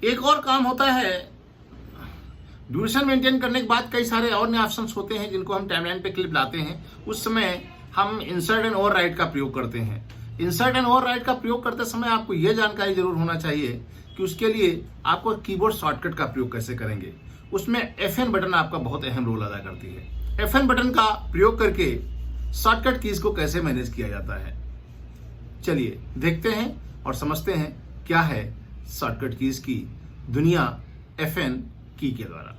एक और काम होता है, ड्यूरेशन मेंटेन करने के बाद कई सारे और नए ऑप्शंस होते हैं जिनको हम टाइमलाइन पे क्लिप लाते हैं। उस समय हम इंसर्ट एंड ओवरराइट का प्रयोग करते हैं। इंसर्ट एंड ओवरराइट का प्रयोग करते समय आपको यह जानकारी जरूर होना चाहिए कि उसके लिए आपको कीबोर्ड शॉर्टकट का प्रयोग कैसे करेंगे। उसमें FN बटन आपका बहुत अहम रोल अदा करती है। FN बटन का प्रयोग करके शॉर्टकट कीज को कैसे मैनेज किया जाता है, चलिए देखते हैं और समझते हैं क्या है शॉर्टकट कीज की दुनिया FN की के द्वारा।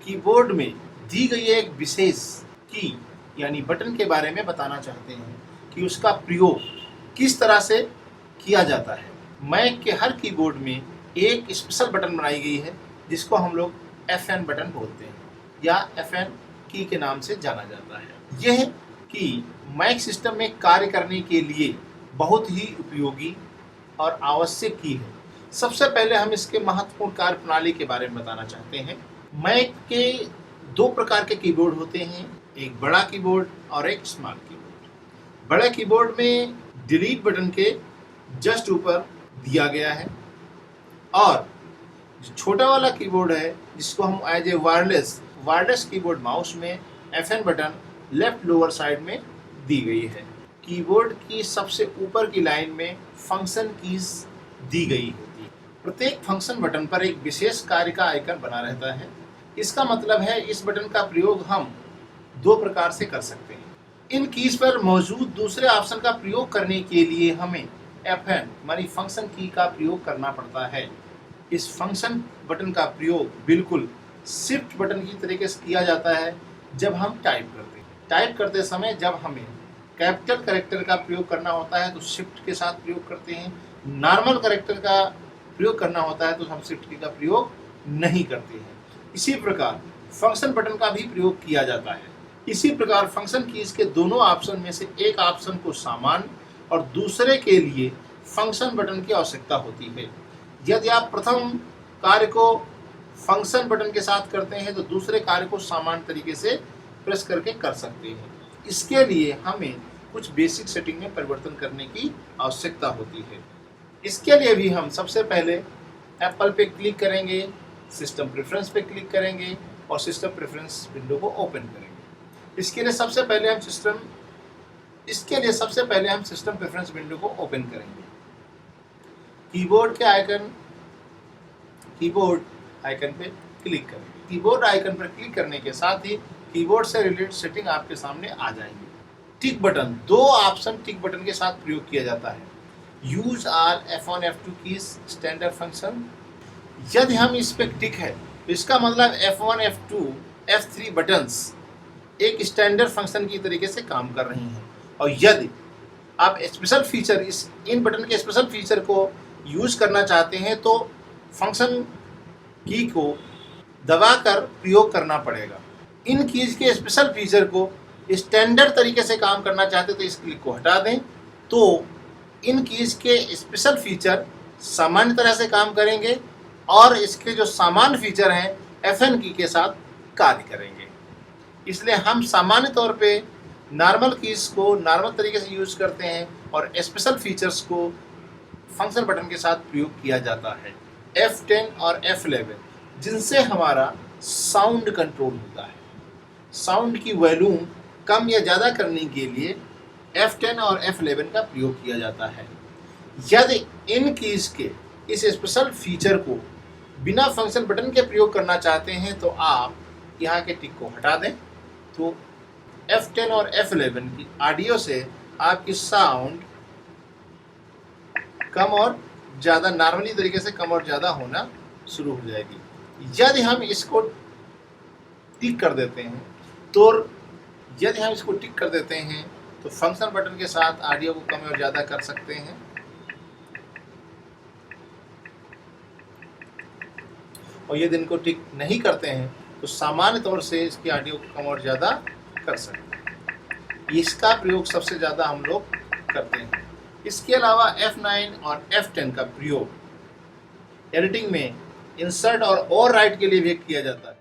कीबोर्ड में दी गई एक विशेष की यानी बटन के बारे में बताना चाहते हैं कि उसका प्रयोग किस तरह से किया जाता है। मैक के हर कीबोर्ड में एक स्पेशल बटन बनाई गई है जिसको हम लोग FN बटन बोलते हैं या FN की के नाम से जाना जाता है। यह की मैक सिस्टम में कार्य करने के लिए बहुत ही उपयोगी और आवश्यक की है। सबसे पहले हम इसके महत्वपूर्ण कार्य प्रणाली के बारे में बताना चाहते हैं। मैक के दो प्रकार के कीबोर्ड होते हैं, एक बड़ा कीबोर्ड और एक स्मॉल कीबोर्ड। बड़ा कीबोर्ड में डिलीट बटन के जस्ट ऊपर दिया गया है और जो छोटा वाला कीबोर्ड है जिसको हम as a wireless keyboard mouse में FN button left lower side में दी गई है। कीबोर्ड की सबसे ऊपर की लाइन में फंक्शन कीज दी गई होती है। प्रत्येक फंक्शन बटन पर एक विशेष कार्य का आइकन बना रहता है। इसका मतलब है इस बटन का प्रयोग हम दो प्रकार से कर सकते हैं। इन कीज पर मौजूद दूसरे ऑप्शन का प्रयोग करने के लिए हमें FN मानी फंक्शन की का प्रयोग करना पड़ता है। इस फंक्शन बटन का प्रयोग बिल्कुल शिफ्ट बटन की तरीके से किया जाता है जब हम टाइप करते हैं। टाइप करते समय जब हमें कैपिटल कैरेक्टर का प्रयोग करना होता है तो शिफ्ट के साथ प्रयोग करते हैं, नॉर्मल कैरेक्टर का प्रयोग करना होता है तो हम शिफ्ट की का प्रयोग नहीं करते हैं। इसी प्रकार फंक्शन बटन का भी प्रयोग किया जाता है। इसी प्रकार फंक्शन कीज के दोनों ऑप्शन में से एक ऑप्शन को सामान्य और दूसरे के लिए फंक्शन बटन की आवश्यकता होती है। यदि आप प्रथम कार्य को फंक्शन बटन के साथ करते हैं तो दूसरे कार्य को सामान्य तरीके से प्रेस करके कर सकते हैं। इसके लिए हमें कुछ बेसिक सेटिंग में परिवर्तन करने की आवश्यकता होती है। इसके लिए भी हम सबसे पहले एप्पल पे क्लिक करेंगे, सिस्टम प्रेफरेंस पे क्लिक करेंगे और सिस्टम प्रेफरेंस विंडो को ओपन करेंगे। इसके लिए सबसे पहले हम सिस्टम प्रेफरेंस विंडो को ओपन करेंगे। कीबोर्ड आइकन पे क्लिक करेंगे। कीबोर्ड आइकन पर क्लिक करने के साथ ही कीबोर्ड से रिलेटेड सेटिंग आपके सामने आ जाएंगे। टिक बटन, दो ऑप्शन टिक बटन के साथ प्रयोग किया जाता है। Use all F1 F2 keys standard function. यदि हम इस पे टिक है तो इसका मतलब F1 F2 F3 बटन्स एक स्टैंडर्ड फंक्शन की तरीके से काम कर रही हैं। और यदि आप स्पेशल फीचर इन बटन के स्पेशल फीचर को यूज करना चाहते हैं तो फंक्शन की को दबाकर प्रयोग करना पड़ेगा। इन कीज के स्पेशल फीचर को स्टैंडर्ड तरीके से काम करना चाहते तो इस क्लिक को हटा दें तो इन कीज के स्पेशल फीचर सामान्य तरह से काम करेंगे और इसके जो सामान्य फीचर हैं FN की के साथ कार्य करेंगे। इसलिए हम सामान्य तौर पे नॉर्मल कीज को नॉर्मल तरीके से यूज करते हैं और स्पेशल फीचर्स को फंक्शन बटन के साथ प्रयोग किया जाता है। F10 और F11 जिनसे हमारा साउंड कंट्रोल होता है। साउंड की वॉल्यूम कम या ज़्यादा करने के लिए F10 और F11 का प्रयोग किया जाता है। यदि इन कीज के इस स्पेशल फीचर को बिना फंक्शन बटन के प्रयोग करना चाहते हैं तो आप यहाँ के टिक को हटा दें तो F10 और F11 की ऑडियो से आपकी साउंड कम और ज़्यादा नॉर्मली तरीके से कम और ज़्यादा होना शुरू हो जाएगी। यदि हम इसको टिक कर देते हैं तो फंक्शन बटन के साथ ऑडियो को कम और ज़्यादा कर सकते हैं। और यदि इनको टिक नहीं करते हैं तो सामान्य तौर से इसकी ऑडियो को कम और ज़्यादा कर सकते हैं। इसका प्रयोग सबसे ज़्यादा हम लोग करते हैं। इसके अलावा F9 और F10 का प्रयोग एडिटिंग में इंसर्ट और ओवरराइट के लिए भी किया जाता है।